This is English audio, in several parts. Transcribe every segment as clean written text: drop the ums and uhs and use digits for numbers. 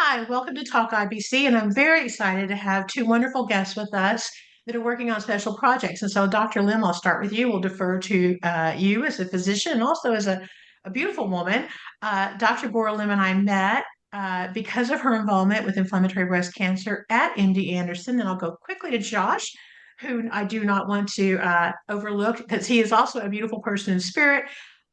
Hi, welcome to Talk IBC, and I'm very excited to have two wonderful guests with us that are working on special projects. And so, Dr. Lim, I'll start with you. We'll defer to you as a physician and also as a beautiful woman. Dr. Bora Lim and I met because of her involvement with inflammatory breast cancer at MD Anderson. And I'll go quickly to Josh, who I do not want to overlook because he is also a beautiful person in spirit.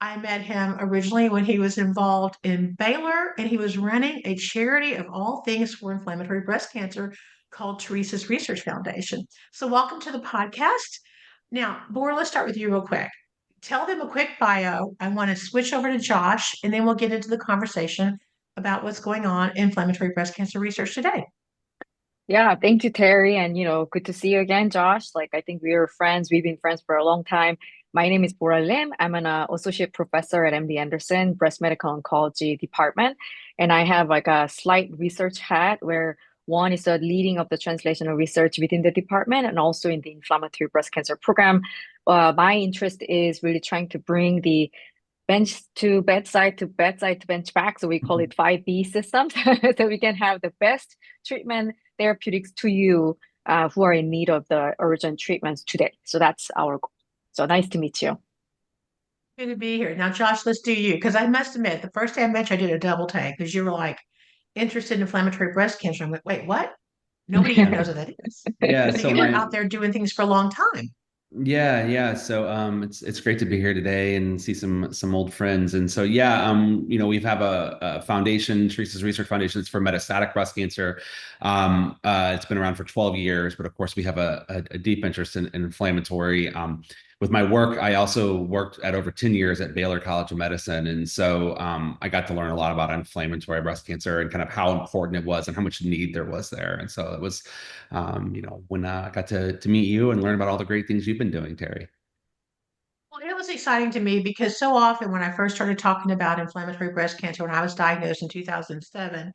I met him originally when he was involved in Baylor, and he was running a charity of all things for inflammatory breast cancer called Teresa's Research Foundation. So, welcome to the podcast. Now, Bora, let's start with you real quick. Tell them a quick bio. I want to switch over to Josh, and then we'll get into the conversation about what's going on in inflammatory breast cancer research today. Yeah, thank you, Terry. And, good to see you again, Josh. I think we are friends. We've been friends for a long time. My name is Bora Lim. I'm an associate professor at MD Anderson Breast Medical Oncology Department. And I have a slight research hat where one is the leading of the translational research within the department and also in the inflammatory breast cancer program. My interest is really trying to bring the bench to bedside to bedside to bench back. So we call it 5B systems. So we can have the best treatment therapeutics to you who are in need of the urgent treatments today. So that's our goal. So nice to meet you. Good to be here. Now, Josh, let's do you because I must admit, the first day I met you, I did a double take because you were like interested in inflammatory breast cancer. I'm like, wait, what? Nobody here knows what that is. Yeah, So so you were my out there doing things for a long time. yeah. So it's great to be here today and see some old friends. And so we have a foundation, Teresa's Research Foundation. It's for metastatic breast cancer. It's been around for 12 years, but of course we have a deep interest in inflammatory. With my work, I also worked at over 10 years at Baylor College of Medicine. And so I got to learn a lot about inflammatory breast cancer and kind of how important it was and how much need there was there. And so it was when I got to meet you and learn about all the great things you've been doing, Terry. Well, it was exciting to me because so often when I first started talking about inflammatory breast cancer when I was diagnosed in 2007,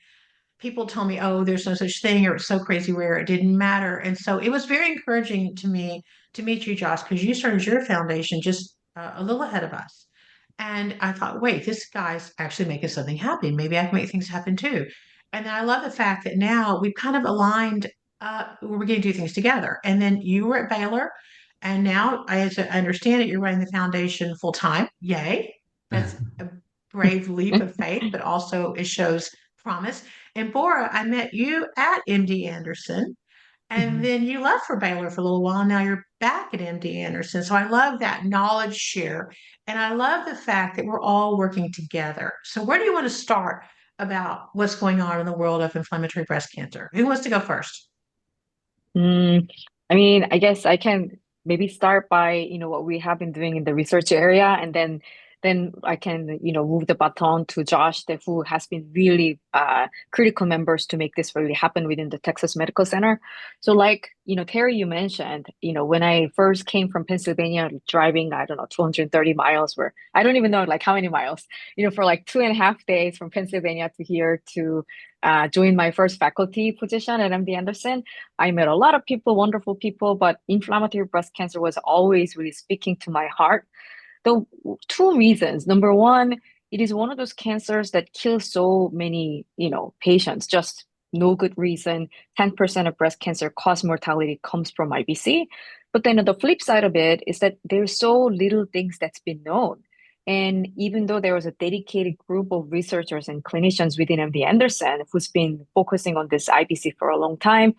people told me, oh, there's no such thing, or it's so crazy rare, it didn't matter. And so it was very encouraging to me to meet you, Josh, because you started your foundation just a little ahead of us. And I thought, wait, this guy's actually making something happen. Maybe I can make things happen too. And then I love the fact that now we've kind of aligned, we're going to do things together. And then you were at Baylor, and now as I understand it, you're running the foundation full time. Yay. That's a brave leap of faith, but also it shows promise. And Bora, I met you at MD Anderson, and Mhm. then you left for Baylor for a little while. Now you're back at MD Anderson. So I love that knowledge share. And I love the fact that we're all working together. So, where do you want to start about what's going on in the world of inflammatory breast cancer? Who wants to go first? Mm, I mean, I guess I can maybe start by, what we have been doing in the research area, and then I can, move the baton to Josh, who has been really critical members to make this really happen within the Texas Medical Center. So Terry, you mentioned, when I first came from Pennsylvania, driving, I don't know, 230 miles, where I don't even know like how many miles, for like 2.5 days from Pennsylvania to here to join my first faculty position at MD Anderson. I met a lot of people, wonderful people, but inflammatory breast cancer was always really speaking to my heart. The two reasons. Number one, it is one of those cancers that kills so many, patients, just no good reason. 10% of breast cancer cause mortality comes from IBC. But then the flip side of it is that there's so little things that's been known. And even though there was a dedicated group of researchers and clinicians within MD Anderson who's been focusing on this IBC for a long time,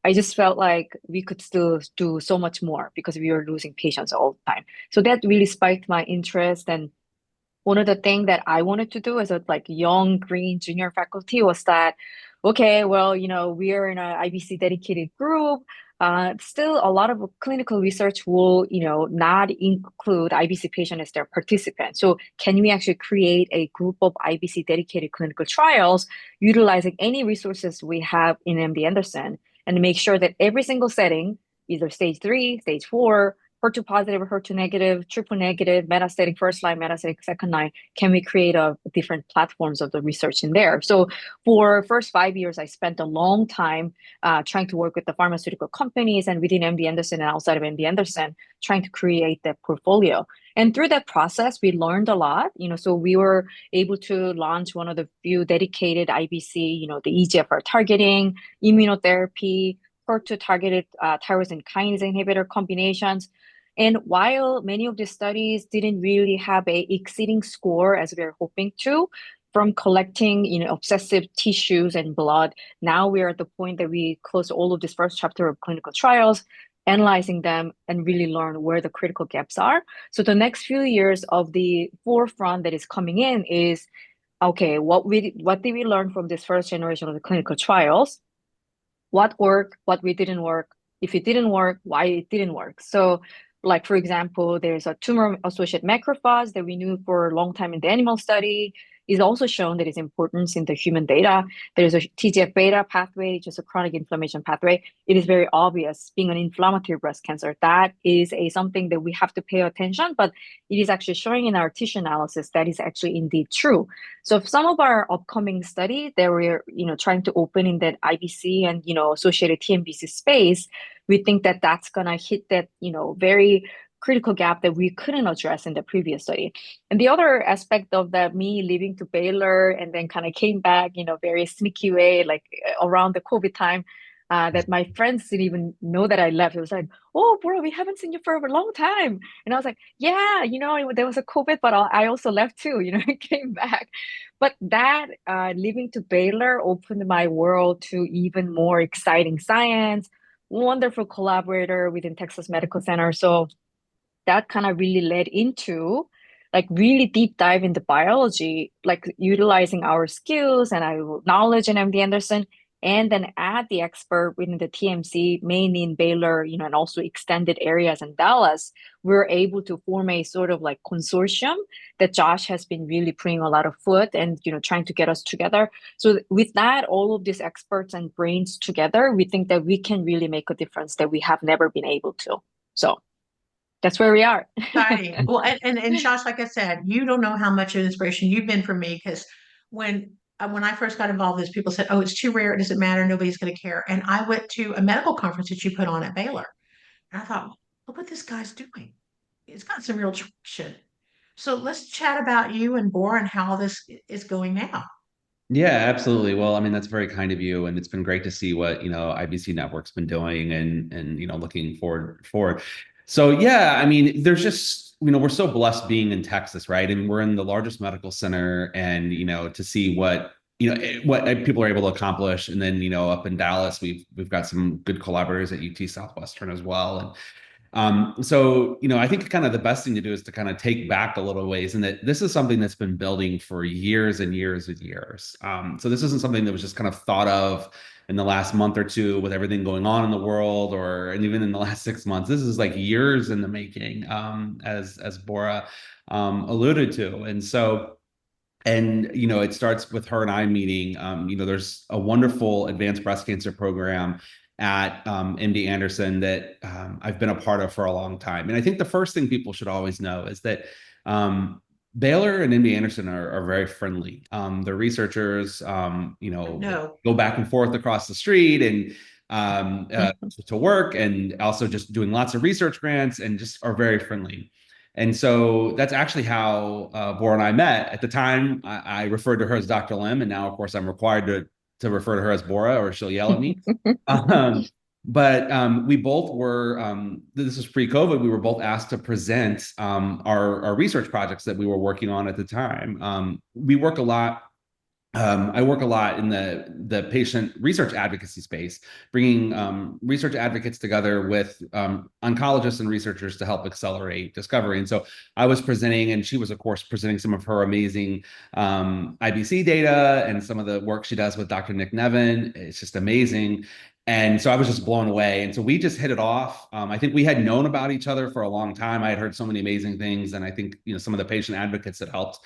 I just felt like we could still do so much more because we were losing patients all the time. So that really spiked my interest. And one of the things that I wanted to do as a young green junior faculty was that, okay, well, we are in an IBC dedicated group. Still, a lot of clinical research will, not include IBC patient as their participant. So can we actually create a group of IBC dedicated clinical trials utilizing any resources we have in MD Anderson and make sure that every single setting, either stage 3, stage 4, HER2 positive, HER2 negative, triple negative, metastatic first line, metastatic second line, can we create a different platforms of the research in there? So for first 5 years, I spent a long time trying to work with the pharmaceutical companies and within MD Anderson and outside of MD Anderson, trying to create that portfolio. And through that process, we learned a lot, so we were able to launch one of the few dedicated IBC, the EGFR targeting, immunotherapy, HER2 targeted tyrosine kinase inhibitor combinations. And while many of these studies didn't really have a exceeding score as we were hoping to, from collecting, obsessive tissues and blood, now we are at the point that we close all of this first chapter of clinical trials, analyzing them and really learn where the critical gaps are. So the next few years of the forefront that is coming in is, okay, what did we learn from this first generation of the clinical trials? What worked, what we didn't work, if it didn't work, why it didn't work. So like, for example, there's a tumor-associated macrophage that we knew for a long time in the animal study. Is also shown that its importance in the human data. There's a TGF-beta pathway, just a chronic inflammation pathway. It is very obvious, being an inflammatory breast cancer, that is something that we have to pay attention, but it is actually showing in our tissue analysis that is actually indeed true. So some of our upcoming study that we're trying to open in that IBC and associated TNBC space, we think that that's gonna hit that very critical gap that we couldn't address in the previous study. And the other aspect of that, me leaving to Baylor and then kind of came back, very sneaky way, like around the COVID time, that my friends didn't even know that I left. It was like, oh, bro, we haven't seen you for a long time. And I was like, yeah, there was a COVID, but I also left too, I came back. But that leaving to Baylor opened my world to even more exciting science, wonderful collaborator within Texas Medical Center. So that kind of really led into like really deep dive into biology, like utilizing our skills and our knowledge in MD Anderson, and then add the expert within the TMC, mainly in Baylor, and also extended areas in Dallas. We're able to form a sort of like consortium that Josh has been really putting a lot of foot and, trying to get us together. So with that, all of these experts and brains together, we think that we can really make a difference that we have never been able to. So that's where we are. Exciting. Well, and Josh, like I said, you don't know how much of an inspiration you've been for me, because when I first got involved with this, people said, "Oh, it's too rare. It doesn't matter. Nobody's going to care." And I went to a medical conference that you put on at Baylor, and I thought, "Look what this guy's doing. It's got some real traction." So let's chat about you and Bora and how this is going now. Yeah, absolutely. Well, I mean, that's very kind of you, and it's been great to see what IBC Network's been doing, and looking forward. So yeah, I mean, there's just we're so blessed being in Texas, right? And we're in the largest medical center, and to see what what people are able to accomplish, and then up in Dallas, we've got some good collaborators at UT Southwestern as well, and so, I think kind of the best thing to do is to kind of take back a little ways, and that this is something that's been building for years and years and years. So this isn't something that was just kind of thought of in the last month or two with everything going on in the world, and even in the last 6 months. This is like years in the making, as Bora alluded to. And so, it starts with her and I meeting. There's a wonderful advanced breast cancer program at MD Anderson that I've been a part of for a long time. And I think the first thing people should always know is that Baylor and MD Anderson are very friendly. The researchers, No. go back and forth across the street and to work, and also just doing lots of research grants, and just are very friendly. And so that's actually how Bora and I met. At the time, I referred to her as Dr. Lim, and now, of course, I'm required to refer to her as Bora, or she'll yell at me. But we both were, this was pre-COVID, we were both asked to present our research projects that we were working on at the time. We work a lot. I work a lot in the patient research advocacy space, bringing research advocates together with oncologists and researchers to help accelerate discovery. And so I was presenting, and she was, of course, presenting some of her amazing IBC data and some of the work she does with Dr. Nick Nevin. It's just amazing. And so I was just blown away. And so we just hit it off. I think we had known about each other for a long time. I had heard so many amazing things. And I think, some of the patient advocates that helped,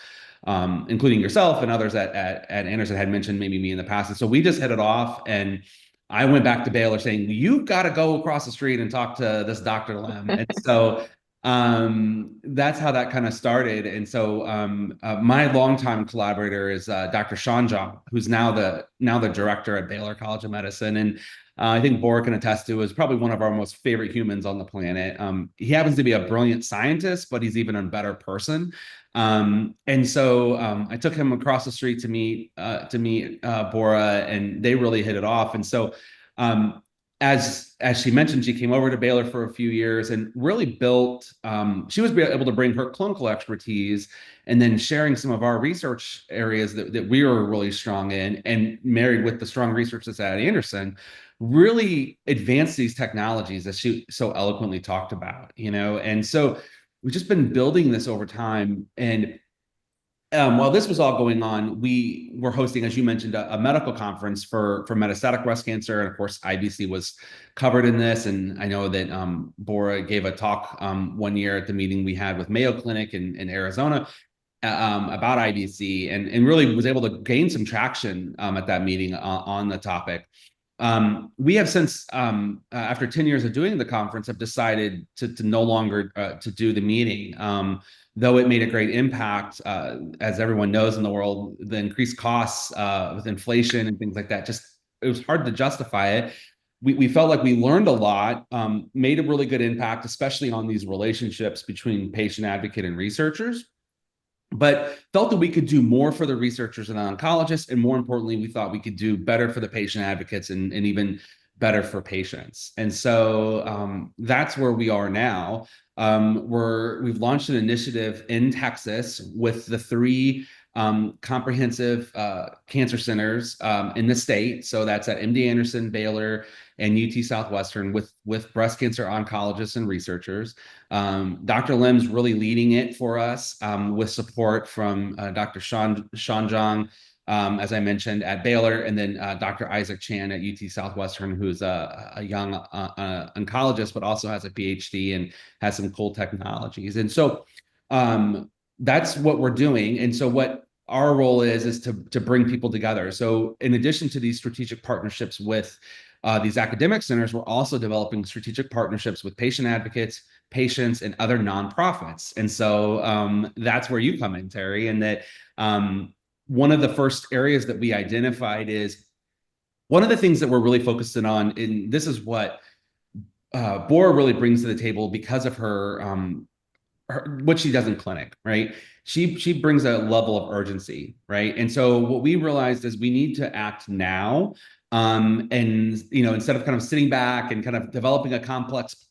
including yourself and others at Anderson, had mentioned maybe me in the past. And so we just hit it off, and I went back to Baylor saying, you've got to go across the street and talk to this Dr. Lim. And so that's how that kind of started. And so my longtime collaborator is Dr. Sean Jong, who's now the director at Baylor College of Medicine. And I think Bora can attest to is probably one of our most favorite humans on the planet. He happens to be a brilliant scientist, but he's even a better person. And so I took him across the street to meet Bora, and they really hit it off. And so as she mentioned, she came over to Baylor for a few years and really built. She was able to bring her clinical expertise and then sharing some of our research areas that we were really strong in, and married with the strong research that's at Anderson, really advanced these technologies that she so eloquently talked about, and so we've just been building this over time. And while this was all going on, we were hosting, as you mentioned, a medical conference for metastatic breast cancer. And of course, IBC was covered in this. And I know that Bora gave a talk one year at the meeting we had with Mayo Clinic in Arizona about IBC, and really was able to gain some traction at that meeting on the topic. We have since, after 10 years of doing the conference, have decided to no longer to do the meeting, though it made a great impact. As everyone knows in the world, the increased costs with inflation and things like that, it was hard to justify it. We felt like we learned a lot, made a really good impact, especially on these relationships between patient advocate and researchers, but felt that we could do more for the researchers and oncologists. And more importantly, we thought we could do better for the patient advocates and even better for patients. And so that's where we are now. We've launched an initiative in Texas with the 3 comprehensive cancer centers in the state. So that's at MD Anderson, Baylor, and UT Southwestern, with breast cancer oncologists and researchers. Dr. Lim's really leading it for us with support from Dr. Sean Jong, as I mentioned, at Baylor, and then Dr. Isaac Chan at UT Southwestern, who's a young oncologist, but also has a PhD and has some cool technologies. And so that's what we're doing. And so what our role is to bring people together. So in addition to these strategic partnerships with these academic centers, we're also developing strategic partnerships with patient advocates, patients, and other nonprofits. And so that's where you come in, Terry, and that one of the first areas that we identified is one of the things that we're really focusing on, and this is what Bora really brings to the table because of her what she does in clinic, right? She brings a level of urgency, right? And so what we realized is we need to act now. And instead of kind of sitting back and kind of developing a complex,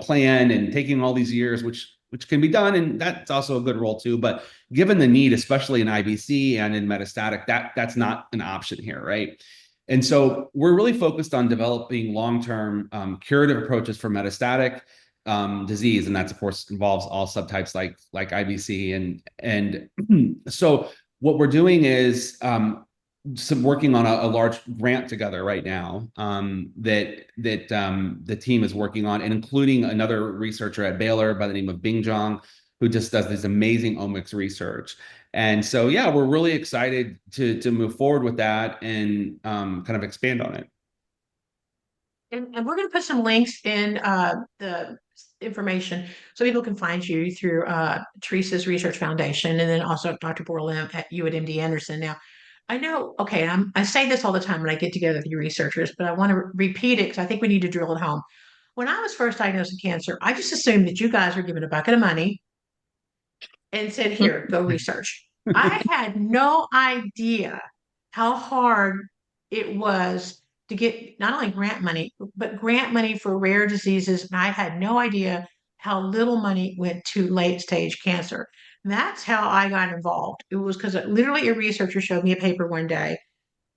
plan and taking all these years, which can be done, and that's also a good role too. But given the need, especially in IBC and in metastatic, that's not an option here, right? And so we're really focused on developing long-term curative approaches for metastatic disease, and that's of course involves all subtypes like IBC, and so what we're doing is working on a large grant together right now that the team is working on, and including another researcher at Baylor by the name of Bing Zhang, who just does this amazing omics research. And so yeah, we're really excited to move forward with that and kind of expand on it. And we're going to put some links in the information so people can find you through Teresa's Research Foundation, and then also Dr. Bora Lim at MD Anderson. Now, I know, okay, I say this all the time when I get together with you researchers, but I want to repeat it because I think we need to drill it home. When I was first diagnosed with cancer, I just assumed that you guys were given a bucket of money and said, here, go research. I had no idea how hard it was to get not only grant money, but grant money for rare diseases. And I had no idea how little money went to late stage cancer. That's how I got involved. It was because literally a researcher showed me a paper one day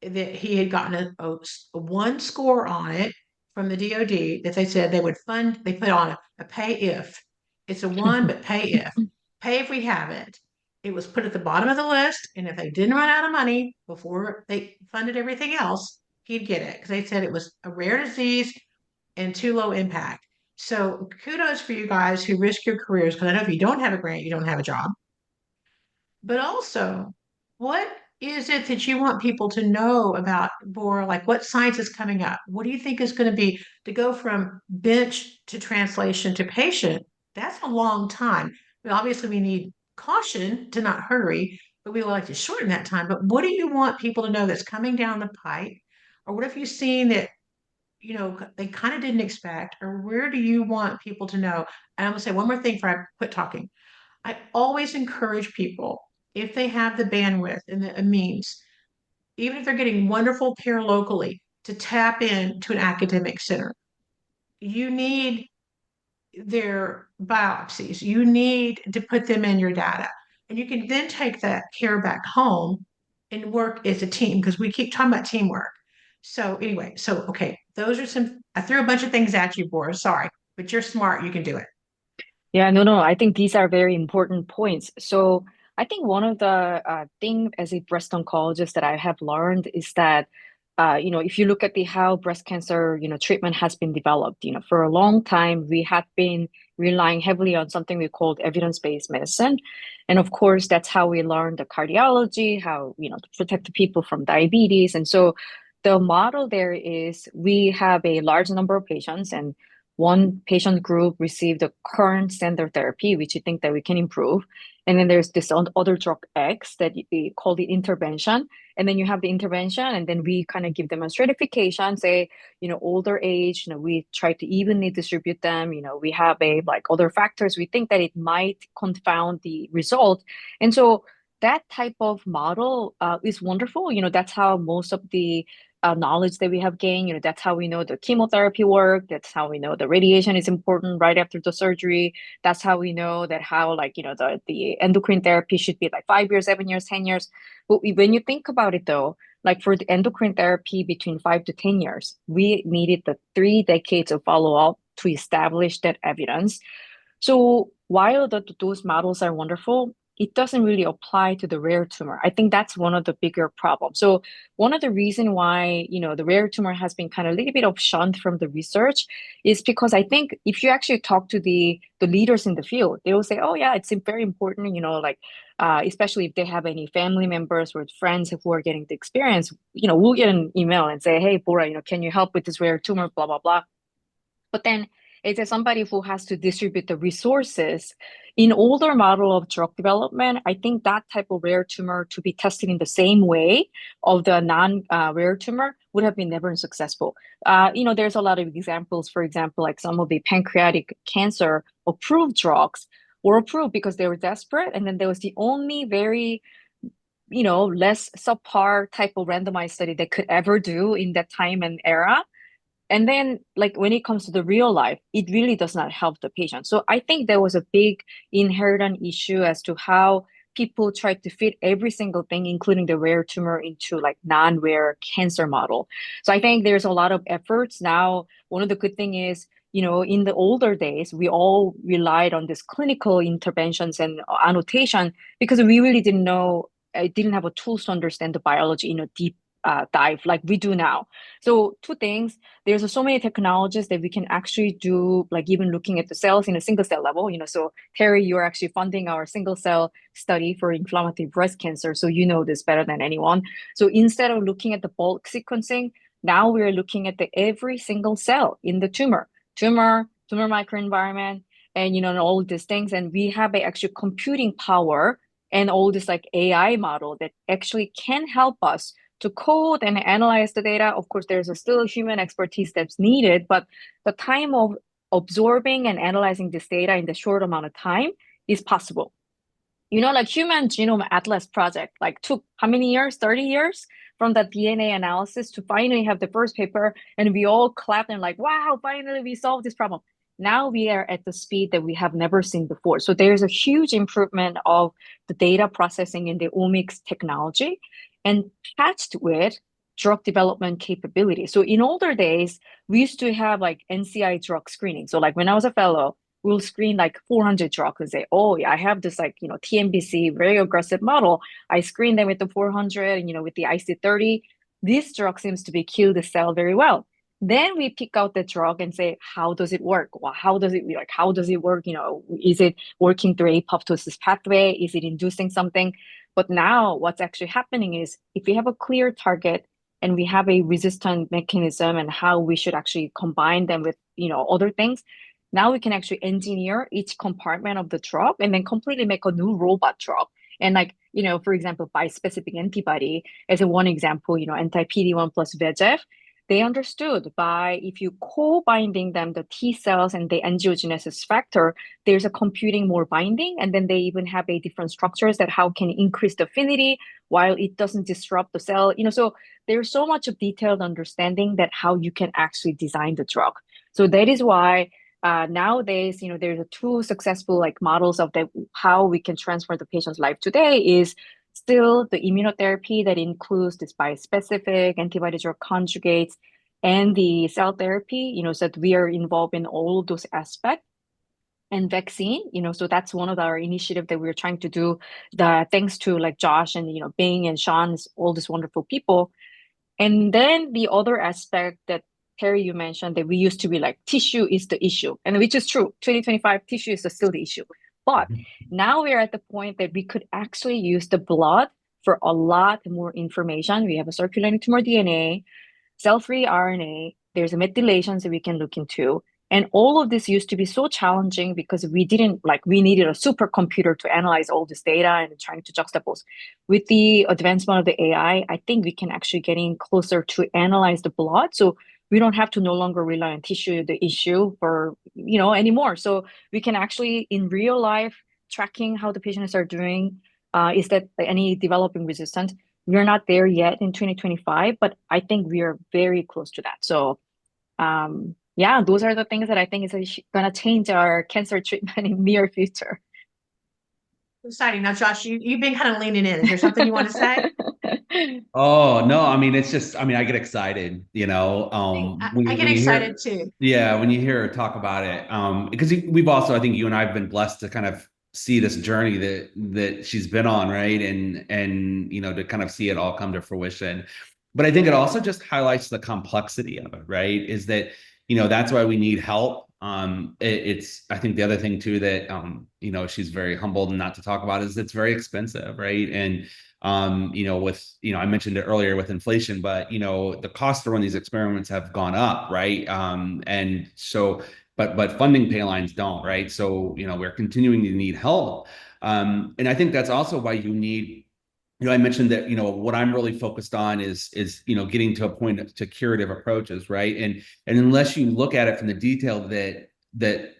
that he had gotten a 1 score on it from the DoD that they said they would fund. They put on a pay if. It's a 1, but pay if. Pay if we have it. It was put at the bottom of the list, and if they didn't run out of money before they funded everything else, he'd get it because they said it was a rare disease and too low impact. So kudos for you guys who risk your careers, because I know if you don't have a grant, you don't have a job. But also, what is it that you want people to know about Bora? Like what science is coming up? What do you think is going to be to go from bench to translation to patient? That's a long time. Obviously, we need caution to not hurry, but we would like to shorten that time. But what do you want people to know that's coming down the pipe? Or what have you seen that, they kind of didn't expect? Or where do you want people to know? And I'm going to say one more thing before I quit talking. I always encourage people, if they have the bandwidth and the means, even if they're getting wonderful care locally, to tap into an academic center. You need their biopsies, you need to put them in your data. And you can then take that care back home and work as a team because we keep talking about teamwork. So, anyway, okay, those are I threw a bunch of things at you, Boris. Sorry, but you're smart. You can do it. Yeah, no, I think these are very important points. So I think one of the thing as a breast oncologist that I have learned is that, if you look at the how breast cancer, treatment has been developed, for a long time we had been relying heavily on something we called evidence-based medicine. And of course, that's how we learned the cardiology, how, to protect the people from diabetes. And so the model there is we have a large number of patients and one patient group received the current standard therapy, which you think that we can improve. And then there's this other drug X that we call the intervention. And then you have the intervention, and then we kind of give them a stratification, say, older age, we try to evenly distribute them. We have like other factors. We think that it might confound the result. And so that type of model is wonderful. That's how most of the knowledge that we have gained. That's how we know the chemotherapy work. That's how we know the radiation is important right after the surgery. That's how we know that how the endocrine therapy should be like 5 years, 7 years, 10 years. But when you think about it though, like for the endocrine therapy between 5 to 10 years, we needed the 3 decades of follow-up to establish that evidence. So while those models are wonderful, it doesn't really apply to the rare tumor. I think that's one of the bigger problems. So one of the reason why, the rare tumor has been kind of a little bit of shunned from the research is because I think if you actually talk to the leaders in the field, they will say, oh yeah, it's very important, especially if they have any family members or friends who are getting the experience, we'll get an email and say, hey, Bora, can you help with this rare tumor, blah, blah, blah. But then it's as somebody who has to distribute the resources. In older model of drug development, I think that type of rare tumor to be tested in the same way of the non-rare tumor would have been never successful. There's a lot of examples, for example, like some of the pancreatic cancer approved drugs were approved because they were desperate. And then there was the only very less subpar type of randomized study they could ever do in that time and era. And then, like, when it comes to the real life, it really does not help the patient. So I think there was a big inherent issue as to how people tried to fit every single thing, including the rare tumor, into like non-rare cancer model. So I think there's a lot of efforts now. One of the good thing is, in the older days, we all relied on this clinical interventions and annotation because we really didn't know, I didn't have a tools to understand the biology in a deep dive like we do now. So two things, there's so many technologies that we can actually do, like even looking at the cells in a single cell level, so Terry, you're actually funding our single cell study for inflammatory breast cancer. So you know this better than anyone. So instead of looking at the bulk sequencing, now we're looking at the every single cell in the tumor microenvironment, and all these things. And we have a actual computing power and all this like AI model that actually can help us to code and analyze the data. Of course, there's still human expertise that's needed, but the time of absorbing and analyzing this data in the short amount of time is possible. Like Human Genome Atlas project, like took how many years? 30 years from the DNA analysis to finally have the first paper, and we all clapped and like, wow, finally we solved this problem. Now we are at the speed that we have never seen before. So there's a huge improvement of the data processing in the omics technology and patched with drug development capability. So in older days, we used to have like NCI drug screening. So like when I was a fellow, we'll screen like 400 drugs and say, oh, yeah, I have this like, TNBC, very aggressive model. I screen them with the 400, with the IC30. This drug seems to be kill the cell very well. Then we pick out the drug and say, how does it work? Well, how does it work? Is it working through apoptosis pathway? Is it inducing something? But now what's actually happening is if we have a clear target and we have a resistant mechanism and how we should actually combine them with, other things, now we can actually engineer each compartment of the drug and then completely make a new robot drug. And like, for example, bispecific antibody as a one example, anti-PD-1 plus VEGF, they understood by if you co-binding them, the T cells and the angiogenesis factor, there's a computing more binding, and then they even have a different structures that how can increase the affinity while it doesn't disrupt the cell. So there's so much of detailed understanding that how you can actually design the drug. So that is why nowadays, there's a two successful like models of that how we can transform the patient's life today is still the immunotherapy that includes this bispecific antibody drug conjugates and the cell therapy, so that we are involved in all of those aspects and vaccine, so that's one of our initiative that we're trying to do thanks to like Josh and, Bing and Sean, all these wonderful people. And then the other aspect that Terry, you mentioned that we used to be like tissue is the issue, and which is true. 2025 tissue is still the issue. But now we're at the point that we could actually use the blood for a lot more information. We have a circulating tumor DNA, cell-free RNA, there's a methylation that we can look into. And all of this used to be so challenging because we needed a supercomputer to analyze all this data and trying to juxtapose. With the advancement of the AI, I think we can actually get in closer to analyze the blood. So we don't have to no longer rely on tissue, the issue for, anymore. So we can actually in real life tracking how the patients are doing. Is that any developing resistance? We're not there yet in 2025, but I think we are very close to that. So yeah, those are the things that I think is going to change our cancer treatment in near future. Exciting. Now, Josh, you've been kind of leaning in. Is there something you want to say? Oh, no, I mean, it's just, I mean, I get excited, I get when you excited hear, too. yeah, when you hear her talk about it, because we've also, I think you and I have been blessed to kind of see this journey that she's been on, right? And, to kind of see it all come to fruition. But I think it also just highlights the complexity of it, right? Is that, that's why we need help. I think the other thing too that, she's very humbled and not to talk about is it's very expensive, right? And, I mentioned it earlier with inflation, but, the cost to run these experiments have gone up, right? And so, but funding pay lines don't, right? So, we're continuing to need help. And I think that's also why you need, I mentioned that, what I'm really focused on is, getting to a point to curative approaches, right? And unless you look at it from the detail that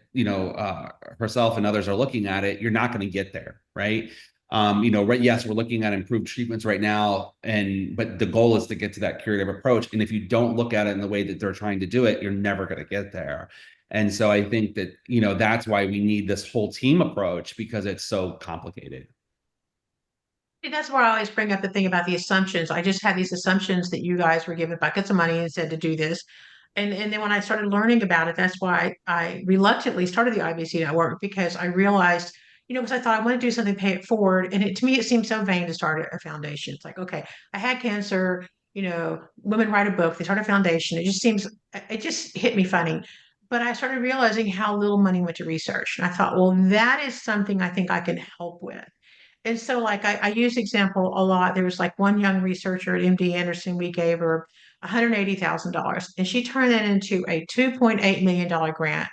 herself and others are looking at it, you're not going to get there, right? Right, yes, we're looking at improved treatments right now, but the goal is to get to that curative approach. And if you don't look at it in the way that they're trying to do it, you're never going to get there. And so I think that, that's why we need this whole team approach because it's so complicated. That's where I always bring up the thing about the assumptions. I just had these assumptions that you guys were given buckets of money and said to do this. And then when I started learning about it, that's why I reluctantly started the IBC network because I realized, because I thought I want to do something, pay it forward. And to me, it seemed so vain to start a foundation. It's like, okay, I had cancer, women write a book, they start a foundation. It just hit me funny. But I started realizing how little money went to research. And I thought, well, that is something I think I can help with. And so, like, I use example a lot. There was like one young researcher at MD Anderson, we gave her $180,000, and she turned that into a $2.8 million grant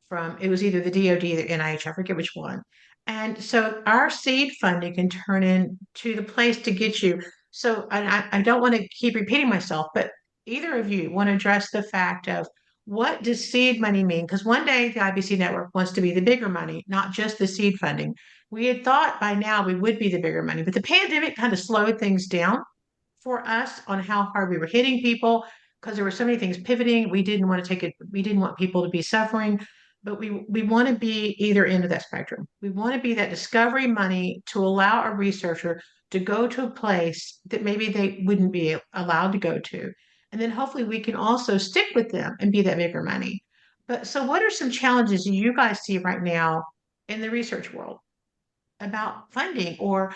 from, it was either the DoD or the NIH, I forget which one. And so our seed funding can turn into the place to get you. So, and I don't want to keep repeating myself, but either of you want to address the fact of what does seed money mean? Because one day the IBC network wants to be the bigger money, not just the seed funding. We had thought by now we would be the bigger money, but the pandemic kind of slowed things down for us on how hard we were hitting people because there were so many things pivoting. We didn't want to take it, we didn't want people to be suffering, but we want to be either end of that spectrum. We want to be that discovery money to allow a researcher to go to a place that maybe they wouldn't be allowed to go to. And then hopefully we can also stick with them and be that bigger money. But so what are some challenges you guys see right now in the research world about funding or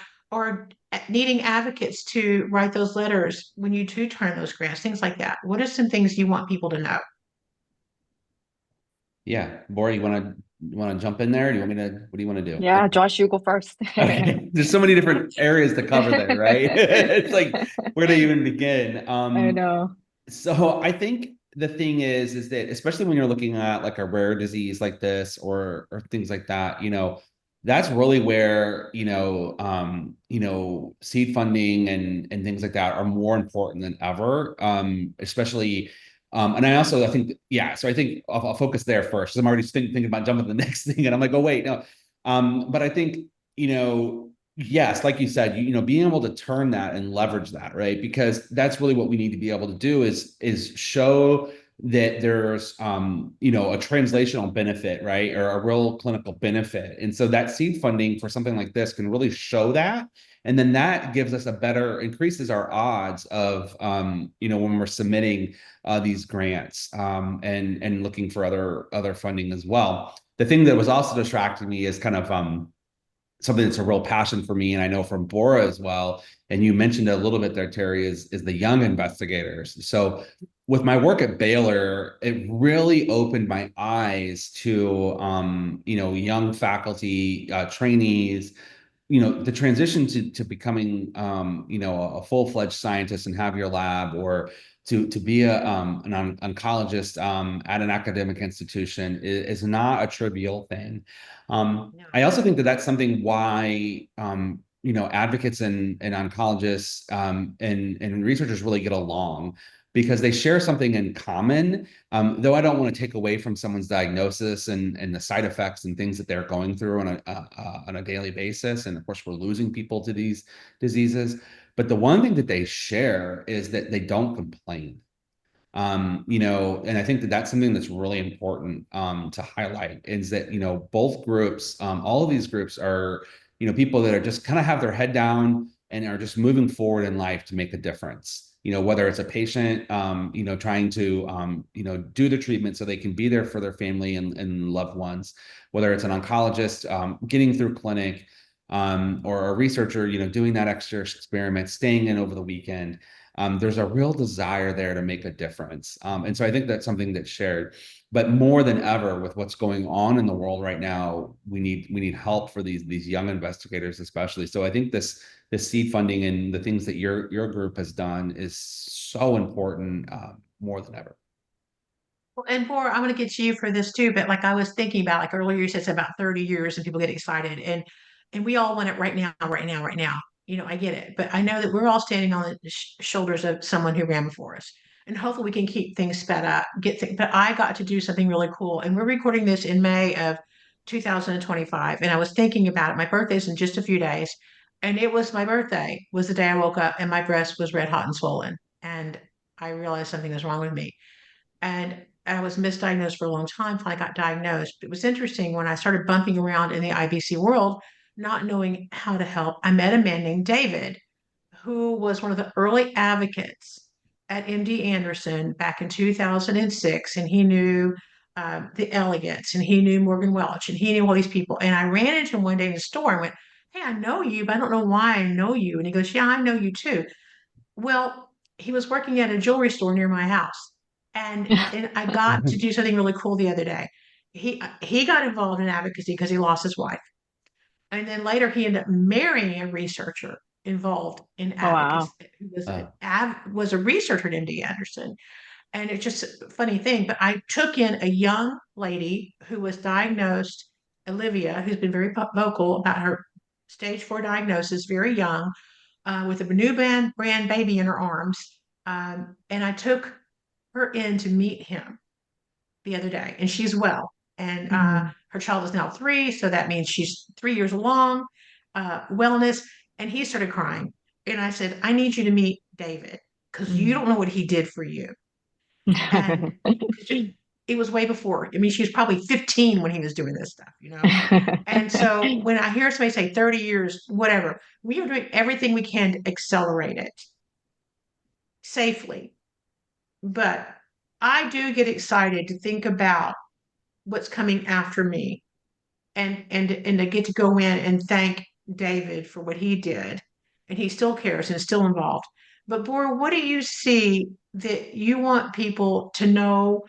needing advocates to write those letters when you do turn those grants, things like that? What are some things you want people to know? Yeah, Bora, you want to you want to jump in there? Do you want me to, what do you want to do? Yeah, Josh, you go first. Okay. There's so many different areas to cover there, right? It's like, where to even begin? I know. So I think the thing is that especially when you're looking at like a rare disease like this or things like that, that's really where, seed funding and things like that are more important than ever. Especially, and I think, yeah, so I think I'll focus there first, because I'm already thinking about jumping to the next thing, and I'm like, oh wait, no. But I think, yes, like you said, being able to turn that and leverage that, right? Because that's really what we need to be able to do is show that there's a translational benefit, right? Or a real clinical benefit. And so that seed funding for something like this can really show that. And then that gives us increases our odds of when we're submitting these grants and looking for other funding as well. The thing that was also distracting me is kind of something that's a real passion for me, and I know from Bora as well. And you mentioned it a little bit there, Terry, is the young investigators. So with my work at Baylor, it really opened my eyes to young faculty, trainees, the transition to becoming a full-fledged scientist and have your lab, or to be an oncologist at an academic institution is not a trivial thing. No. I also think that that's something why advocates and oncologists and researchers really get along, because they share something in common. Though I don't want to take away from someone's diagnosis and the side effects and things that they're going through on a daily basis. And of course, we're losing people to these diseases. But the one thing that they share is that they don't complain. And I think that that's something that's really important to highlight, is that, both groups, all of these groups are, people that are just kind of have their head down and are just moving forward in life to make a difference. Whether it's a patient, trying to, do the treatment so they can be there for their family and loved ones, whether it's an oncologist getting through clinic, or a researcher, doing that extra experiment, staying in over the weekend. There's a real desire there to make a difference. And so I think that's something that's shared. But more than ever, with what's going on in the world right now, we need help for these young investigators, especially. So I think this seed funding and the things that your group has done is so important, more than ever. Well, and Bora, I'm going to get to you for this too, but like I was thinking about, like earlier, you said it's about 30 years and people get excited, and we all want it right now, right now, right now. I get it, but I know that we're all standing on the shoulders of someone who ran before us, and hopefully we can keep things sped up, get things. But I got to do something really cool, and we're recording this in May of 2025, and I was thinking about it. My birthday's in just a few days, and it was my birthday was the day I woke up and my breast was red hot and swollen, and I realized something was wrong with me. And I was misdiagnosed for a long time. Finally got diagnosed. But it was interesting when I started bumping around in the IBC world, not knowing how to help. I met a man named David, who was one of the early advocates at MD Anderson back in 2006, and he knew the Elegants, and he knew Morgan Welch, and he knew all these people. And I ran into him one day in the store and went, "Hey, I know you, but I don't know why I know you." And he goes, "Yeah, I know you too." Well, he was working at a jewelry store near my house, and I got to do something really cool the other day. He got involved in advocacy because he lost his wife, and then later he ended up marrying a researcher involved in Oh, wow. advocacy, who was a researcher at MD Anderson. And it's just a funny thing, but I took in a young lady who was diagnosed, Olivia, who's been very vocal about her stage 4 diagnosis, very young, with a new brand baby in her arms. And I took her in to meet him the other day, and she's well. And Mhm. her child is now 3, so that means she's 3 years along, wellness. And he started crying. And I said, "I need you to meet David because you Mhm. don't know what he did for you." And it was way before. I mean, she was probably 15 when he was doing this stuff. And so when I hear somebody say 30 years, whatever, we are doing everything we can to accelerate it safely. But I do get excited to think about what's coming after me, and to get to go in and thank David for what he did. And he still cares and is still involved. But Bora, what do you see that you want people to know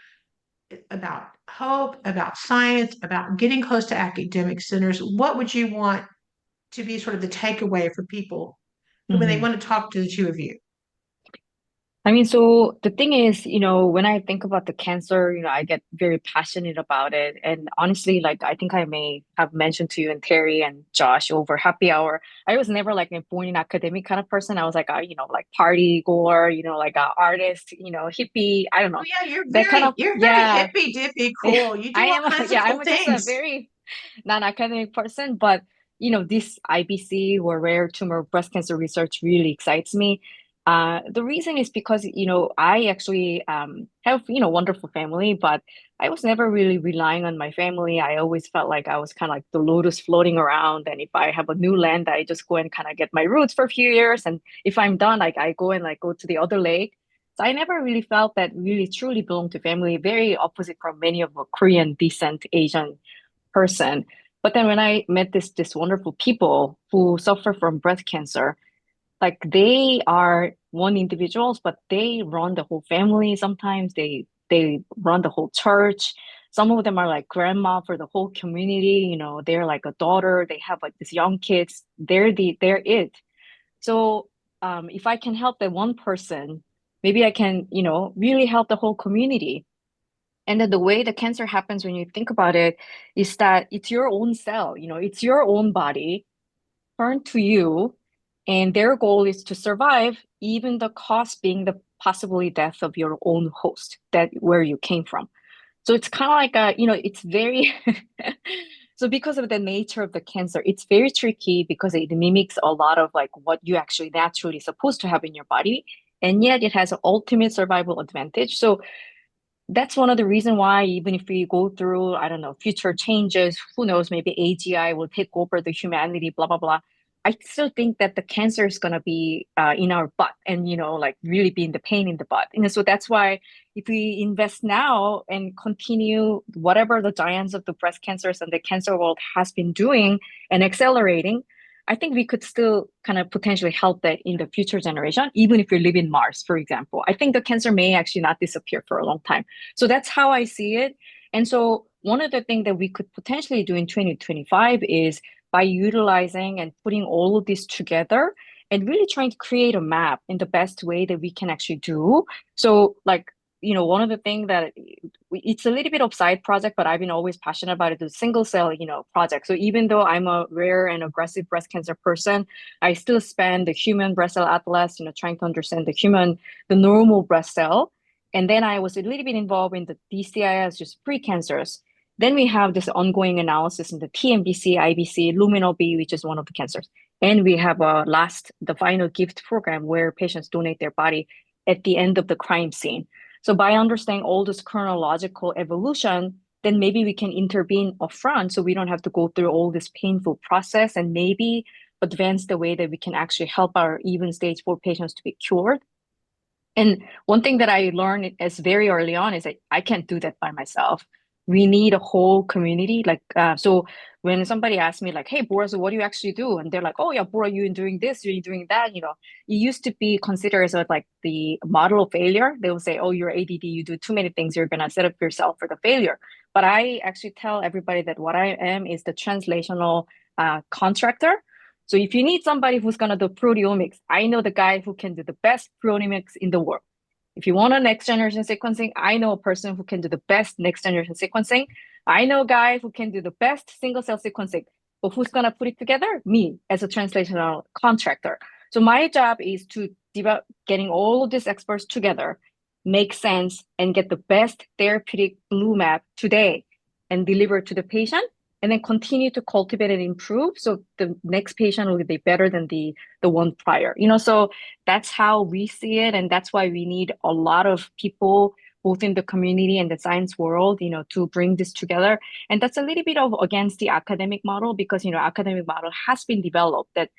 about hope, about science, about getting close to academic centers, what would you want to be sort of the takeaway for people when they Mhm. want to talk to the two of you? I mean, so the thing is, when I think about the cancer, I get very passionate about it. And honestly, like I think I may have mentioned to you and Terry and Josh over happy hour, I was never like a born in academic kind of person. I was like a, like party goer, like a artist, hippie, I don't Oh know. yeah, That kind of, you're very yeah. hippy dippy cool. You I do all am, kinds of yeah, cool I'm just a things. very non-academic person, but this IBC or rare tumor breast cancer research really excites me. The reason is because I actually have wonderful family, but I was never really relying on my family. I always felt like I was kind of like the lotus floating around, and if I have a new land, I just go and kind of get my roots for a few years, and if I'm done, like I go and like go to the other lake. So I never really felt that really truly belonged to family. Very opposite from many of the Korean descent Asian person. But then when I met this wonderful people who suffer from breast cancer, like they are one individuals, but they run the whole family. Sometimes they run the whole church. Some of them are like grandma for the whole community. They're like a daughter. They have like these young kids. They're it. So if I can help that one person, maybe I can, really help the whole community. And then the way the cancer happens when you think about it is that it's your own cell, it's your own body turned to you, and their goal is to survive, even the cost being the possibly death of your own host, that where you came from. So it's kind of like it's very so because of the nature of the cancer, it's very tricky because it mimics a lot of like what you actually naturally supposed to have in your body, and yet it has an ultimate survival advantage. So that's one of the reasons why even if we go through, I don't know, future changes, who knows, maybe AGI will take over the humanity, blah, blah, blah. I still think that the cancer is going to be in our butt and, like really being the pain in the butt. And so that's why if we invest now and continue whatever the giants of the breast cancers and the cancer world has been doing and accelerating, I think we could still kind of potentially help that in the future generation, even if we live in Mars, for example. I think the cancer may actually not disappear for a long time. So that's how I see it. And so one of the things that we could potentially do in 2025 is by utilizing and putting all of this together and really trying to create a map in the best way that we can actually do. So like, one of the things that it's a little bit of side project, but I've been always passionate about it, the single cell, project. So even though I'm a rare and aggressive breast cancer person, I still spend the human breast cell atlas, trying to understand the normal breast cell. And then I was a little bit involved in the DCIS, just pre-cancers. Then we have this ongoing analysis in the TNBC, IBC, luminal B, which is one of the cancers. And we have the final gift program where patients donate their body at the end of the crime scene. So by understanding all this chronological evolution, then maybe we can intervene upfront so we don't have to go through all this painful process and maybe advance the way that we can actually help our even stage 4 patients to be cured. And one thing that I learned as very early on is that I can't do that by myself. We need a whole community. Like, so when somebody asks me like, hey, Bora, so what do you actually do? And they're like, oh yeah, Bora, you're doing this, you're doing that. It used to be considered as like the model of failure. They will say, oh, you're ADD, you do too many things, you're going to set up yourself for the failure. But I actually tell everybody that what I am is the translational contractor. So if you need somebody who's going to do proteomics, I know the guy who can do the best proteomics in the world. If you want a next generation sequencing, I know a person who can do the best next generation sequencing. I know a guy who can do the best single cell sequencing. But who's going to put it together? Me as a translational contractor. So my job is to develop getting all of these experts together, make sense, and get the best therapeutic blue map today and deliver to the patient, and then continue to cultivate and improve so the next patient will be better than the one prior. So that's how we see it, and that's why we need a lot of people both in the community and the science world, to bring this together. And that's a little bit of against the academic model because, academic model has been developed that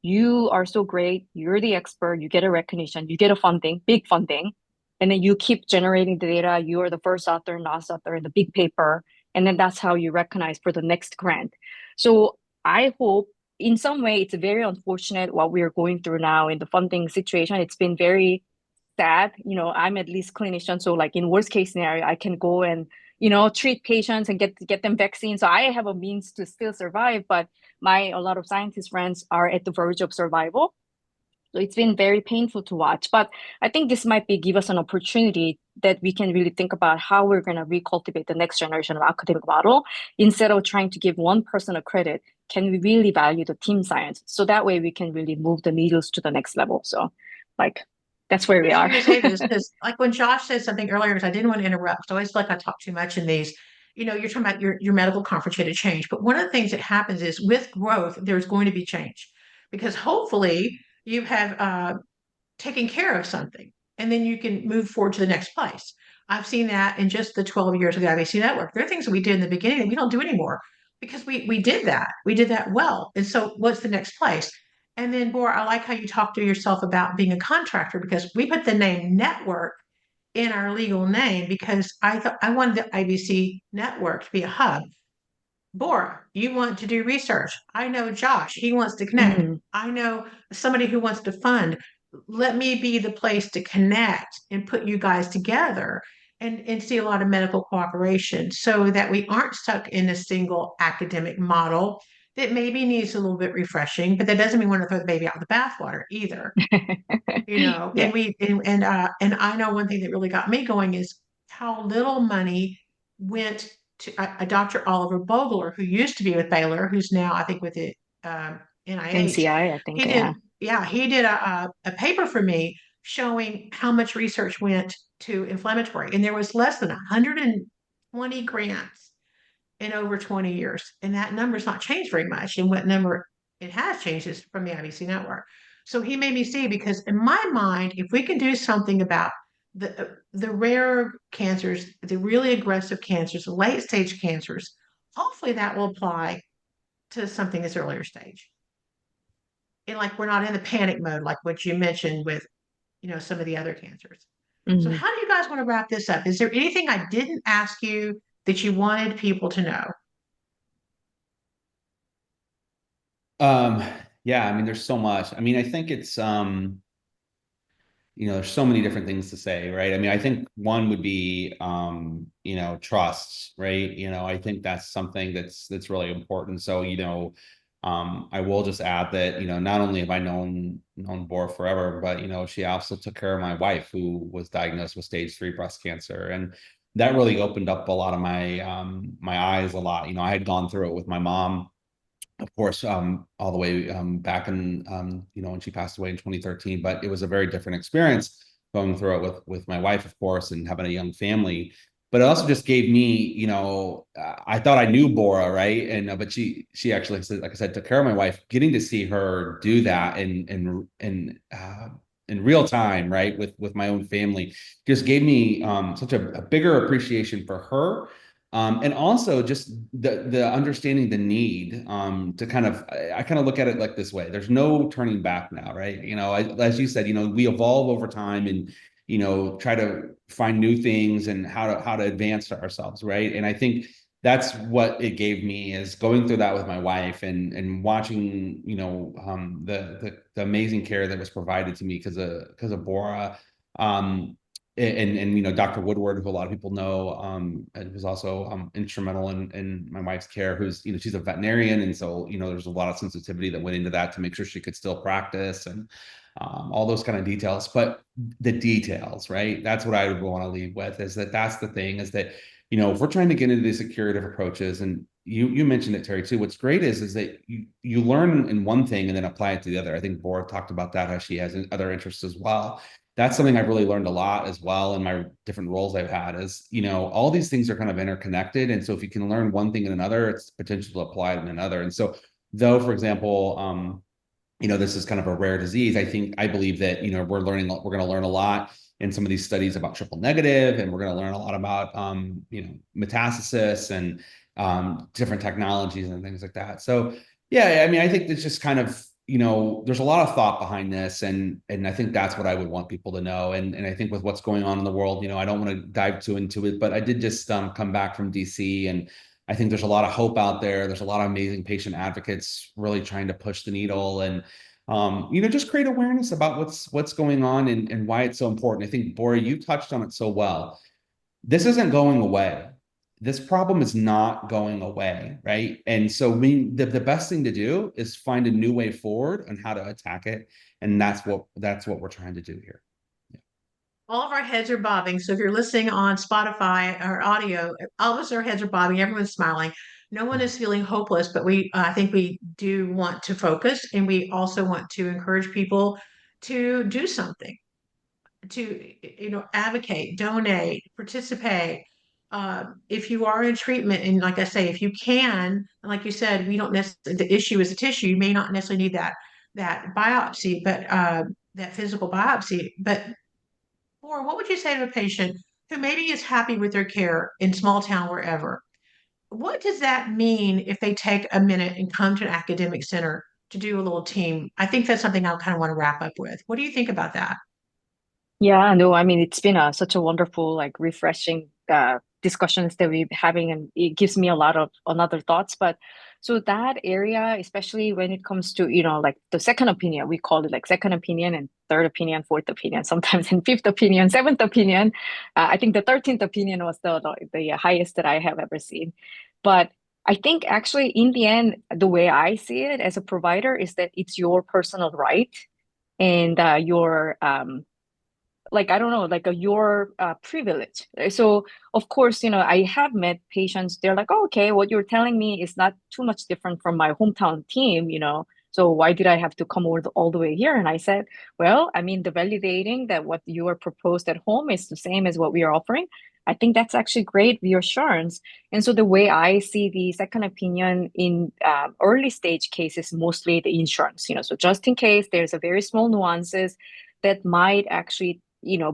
you are so great, you're the expert, you get a recognition, you get a funding, big funding, and then you keep generating the data. You are the first author, last author in the big paper, and then that's how you recognize for the next grant. So I hope in some way it's very unfortunate what we are going through now in the funding situation. It's been very sad. I'm at least clinician, so like in worst case scenario, I can go and treat patients and get them vaccines. So I have a means to still survive, but a lot of scientist friends are at the verge of survival. So it's been very painful to watch. But I think this might give us an opportunity that we can really think about how we're going to recultivate the next generation of academic model. Instead of trying to give one person a credit, can we really value the team science? So that way we can really move the needles to the next level. So like that's where we are. You say this because like when Josh said something earlier, because I didn't want to interrupt. So I always feel like I talk too much in these. You're talking about your medical conference had to change. But one of the things that happens is with growth, there's going to be change because hopefully you have taken care of something and then you can move forward to the next place. I've seen that in just the 12 years of the IBC network. There are things that we did in the beginning that we don't do anymore because we did that. We did that well. And so what's the next place? And then, Bora, I like how you talk to yourself about being a contractor because we put the name network in our legal name because I thought I wanted the IBC network to be a hub. Bora, you want to do research. I know Josh, he wants to connect. Mm. I know somebody who wants to fund. Let me be the place to connect and put you guys together and see a lot of medical cooperation so that we aren't stuck in a single academic model that maybe needs a little bit refreshing, but that doesn't mean we want to throw the baby out with the bathwater either. Yeah. And I know one thing that really got me going is how little money went to a Dr. Oliver Bogler, who used to be with Baylor, who's now I think with the NIH. NCI, I think, He yeah. did, yeah, he did a paper for me showing how much research went to inflammatory, and there was less than 120 grants in over 20 years, and that number's not changed very much. And what number it has changed is from the IBC network. So he made me see because in my mind, if we can do something about the rare cancers, the really aggressive cancers, the late stage cancers, hopefully that will apply to something that's earlier stage. And like we're not in the panic mode, like what you mentioned with, some of the other cancers. So Mm. how do you guys want to wrap this up? Is there anything I didn't ask you that you wanted people to know? Um, yeah, I mean, there's so much. I mean, I think it's there's so many different things to say, right? I mean, I think one would be trust, right? I think that's something that's really important. So, I will just add that, not only have I known Bora forever, but she also took care of my wife who was diagnosed with stage 3 breast cancer. And that really opened up a lot of my eyes a lot. I had gone through it with my mom, of course, all the way back in when she passed away in 2013. But it was a very different experience going through it with my wife, of course, and having a young family. But it also just gave me, I thought I knew Bora, right? And but she actually, like I said, took care of my wife. Getting to see her do that in real time, right, with my own family, just gave me such a bigger appreciation for her. And also just the understanding the need to I kind of look at it like this way. There's no turning back now, right? As you said, we evolve over time and try to find new things and how to advance ourselves, right? And I think that's what it gave me is going through that with my wife and watching the amazing care that was provided to me because of Bora. And Dr. Woodward, who a lot of people know, was also instrumental in my wife's care. Who's she's a veterinarian, and so there's a lot of sensitivity that went into that to make sure she could still practice and all those kind of details. But the details, right? That's what I would want to leave with. That's the thing is that if we're trying to get into these curative approaches, and you mentioned it, Terry, too. What's great is that you learn in one thing and then apply it to the other. I think Bora talked about that, how she has other interests as well. That's something I've really learned a lot as well in my different roles I've had is, all these things are kind of interconnected. And so if you can learn one thing in another, it's potential to apply it in another. And so though, for example, this is kind of a rare disease, I believe that, we're going to learn a lot in some of these studies about triple negative, and we're going to learn a lot about, metastasis and different technologies and things like that. So, yeah, I mean, I think it's just kind of, there's a lot of thought behind this, and I think that's what I would want people to know. And I think with what's going on in the world, I don't want to dive too into it, but I did just come back from DC, and I think there's a lot of hope out there. There's a lot of amazing patient advocates really trying to push the needle and just create awareness about what's going on and why it's so important. I think, Bora, you touched on it so well. This isn't going away. this problem is not going away, right? And so the best thing to do is find a new way forward on how to attack it. And that's what we're trying to do here. All of our heads are bobbing. So if you're listening on Spotify or audio, all of us, our heads are bobbing. Everyone's smiling. No one is feeling hopeless, but I think we do want to focus, and we also want to encourage people to do something, to, advocate, donate, participate. If you are in treatment, and like I say, if you can, and like you said, we don't necessarily, the issue is a tissue. You may not necessarily need that biopsy, but that physical biopsy, but or what would you say to a patient who maybe is happy with their care in small town, wherever? What does that mean if they take a minute and come to an academic center to do a little team? I think that's something I kind of want to wrap up with. What do you think about that? Yeah, no, I mean, it's been such a wonderful, like refreshing discussions that we're having, and it gives me a lot of another thoughts. But so that area, especially when it comes to, like the second opinion, we call it like second opinion and third opinion, fourth opinion, sometimes in fifth opinion, seventh opinion. I think the 13th opinion was the highest that I have ever seen. But I think actually in the end, the way I see it as a provider is that it's your personal right and your like I don't know, like your privilege. So of course, I have met patients. They're like, oh, okay, what you're telling me is not too much different from my hometown team, So why did I have to come all the way here? And I said, well, I mean, the validating that what you are proposed at home is the same as what we are offering. I think that's actually great reassurance. And so the way I see the second opinion in early stage cases, mostly the insurance, so just in case there's a very small nuances that might actually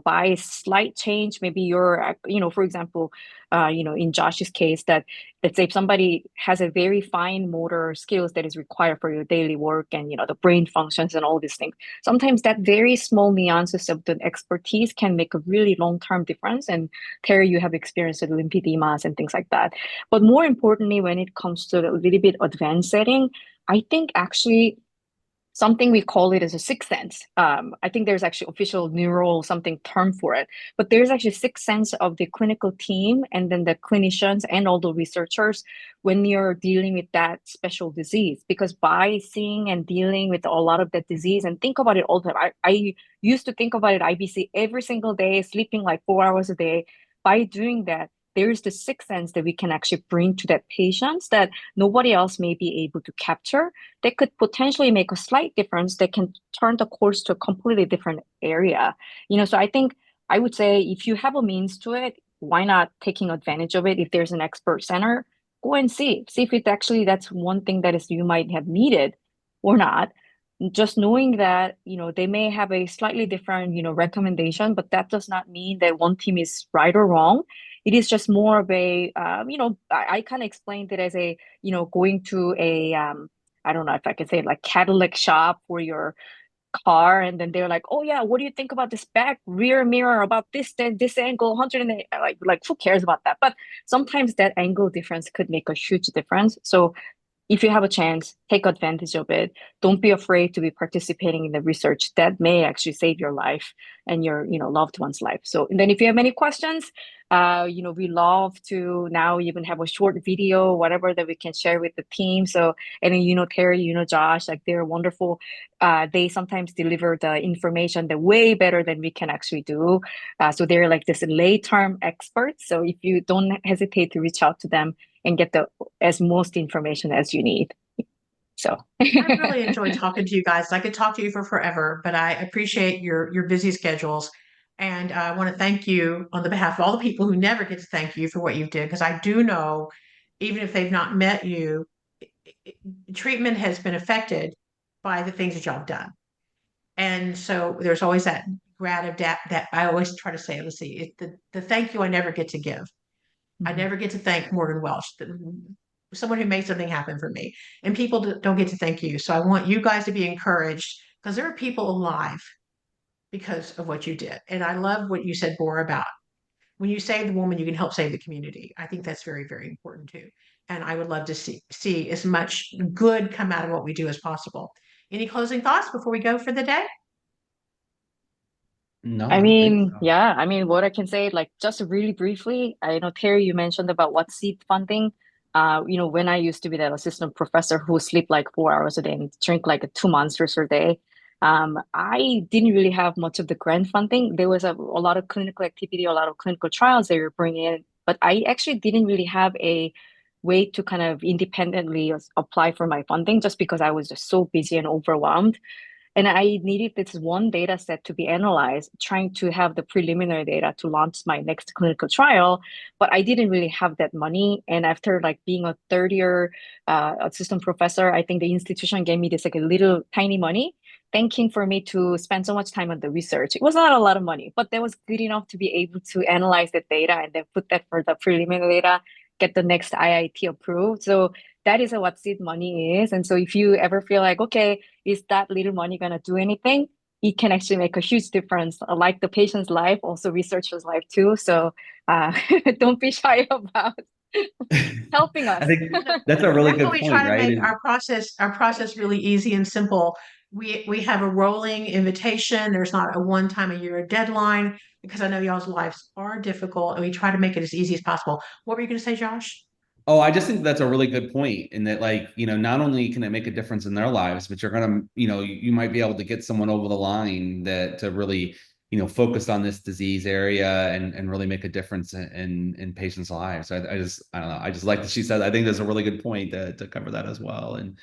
by a slight change, maybe you're, for example, in Josh's case, that let's say if somebody has a very fine motor skills that is required for your daily work and, the brain functions and all these things, sometimes that very small nuances of the expertise can make a really long-term difference. And Terry, you have experience with lymphedemas and things like that. But more importantly, when it comes to a little bit advanced setting, I think actually something we call it as a sixth sense. I think there's actually official neural something term for it, but there's actually sixth sense of the clinical team and then the clinicians and all the researchers when you're dealing with that special disease. Because by seeing and dealing with a lot of that disease, and think about it all the time. I used to think about it IBC every single day, sleeping like 4 hours a day. By doing that, there is the sixth sense that we can actually bring to that patients that nobody else may be able to capture, that could potentially make a slight difference that can turn the course to a completely different area. So I think I would say if you have a means to it, why not taking advantage of it? If there's an expert center, go and see if it actually that's one thing that is you might have needed or not. Just knowing that, they may have a slightly different, recommendation, but that does not mean that one team is right or wrong. It is just more of a, I kind of explained it as a, going to a, I don't know if I can say it, like Cadillac shop for your car, and then they're like, oh yeah, what do you think about this back rear mirror, about this angle, 108, like who cares about that? But sometimes that angle difference could make a huge difference. So if you have a chance, take advantage of it. Don't be afraid to be participating in the research that may actually save your life and your, loved one's life. So, and then if you have any questions, we love to now even have a short video, whatever that we can share with the team. So, and then, Terry, Josh, like they're wonderful. They sometimes deliver the information the way better than we can actually do. So they're like this lay term experts. So if you don't hesitate to reach out to them and get the as most information as you need. So I really enjoyed talking to you guys. I could talk to you for forever, but I appreciate your busy schedules. And I want to thank you on the behalf of all the people who never get to thank you for what you did, because I do know, even if they've not met you, treatment has been affected by the things that y'all have done. And so there's always that that I always try to say, let's see, the thank you I never get to give. I never get to thank Morgan Welch, someone who made something happen for me. And people don't get to thank you. So I want you guys to be encouraged, because there are people alive because of what you did. And I love what you said, Bora, about when you save the woman, you can help save the community. I think that's very, very important too. And I would love to see as much good come out of what we do as possible. Any closing thoughts before we go for the day? No, I I don't think mean, so. yeah, I mean, what I can say, like, just really briefly, I know Terry, you mentioned about what seed funding. When I used to be that assistant professor who sleep like 4 hours a day and drink like 2 monsters a day, I didn't really have much of the grant funding. There was a lot of clinical activity, a lot of clinical trials they were bringing in, but I actually didn't really have a way to kind of independently apply for my funding just because I was just so busy and overwhelmed. And I needed this one data set to be analyzed, trying to have the preliminary data to launch my next clinical trial. But I didn't really have that money. And after like being a third year assistant professor, I think the institution gave me this like a little tiny money, thanking for me to spend so much time on the research. It was not a lot of money, but that was good enough to be able to analyze the data and then put that for the preliminary data, get the next IIT approved. So that is what seed money is. And so if you ever feel like, okay, is that little money going to do anything? It can actually make a huge difference, like the patient's life, also researcher's life too. So uh, don't be shy about helping I us. think that's a really That's what good we point, try to right? make our process really easy and simple. We have a rolling invitation. There's not a one time a year deadline because I know y'all's lives are difficult and we try to make it as easy as possible. What were you going to say, Josh? Oh, I just think that's a really good point in that, like, not only can it make a difference in their lives, but you're gonna, you might be able to get someone over the line that to really, focus on this disease area and really make a difference in patients' lives. I don't know. I just like that she said. I think that's a really good point to cover that as well. And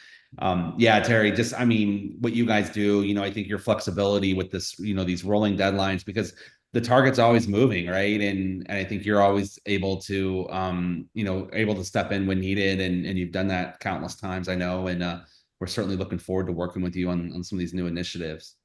yeah, Terry, just I mean, what you guys do, I think your flexibility with this, these rolling deadlines because the target's always moving, right? And I think you're always able to able to step in when needed and you've done that countless times, I know. And we're certainly looking forward to working with you on some of these new initiatives.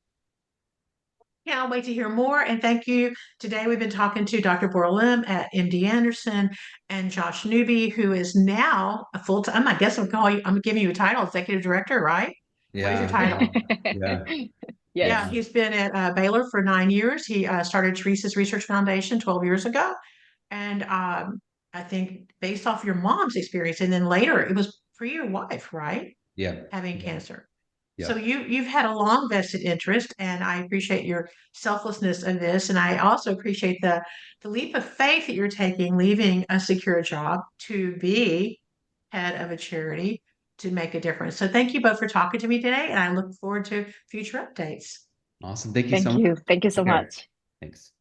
Can't wait to hear more. And thank you. Today we've been talking to Dr. Bora Lim at MD Anderson and Josh Newby, who is now a full-time, I guess I'm giving you a title, executive director, right? What is your Yeah, title? yeah, yeah, Yes. Yeah, yeah, he's been at Baylor for 9 years. He started Teresa's Research Foundation 12 years ago. And I think based off your mom's experience, and then later it was for your wife, right? yeah, Having yeah, cancer. yeah. So you've had a long vested interest, and I appreciate your selflessness in this. And I also appreciate the leap of faith that you're taking, leaving a secure job to be head of a charity to make a difference. So thank you both for talking to me today, and I look forward to future updates. Awesome. Thank you so Thank much. you. Thank you so Take care. much. Thanks.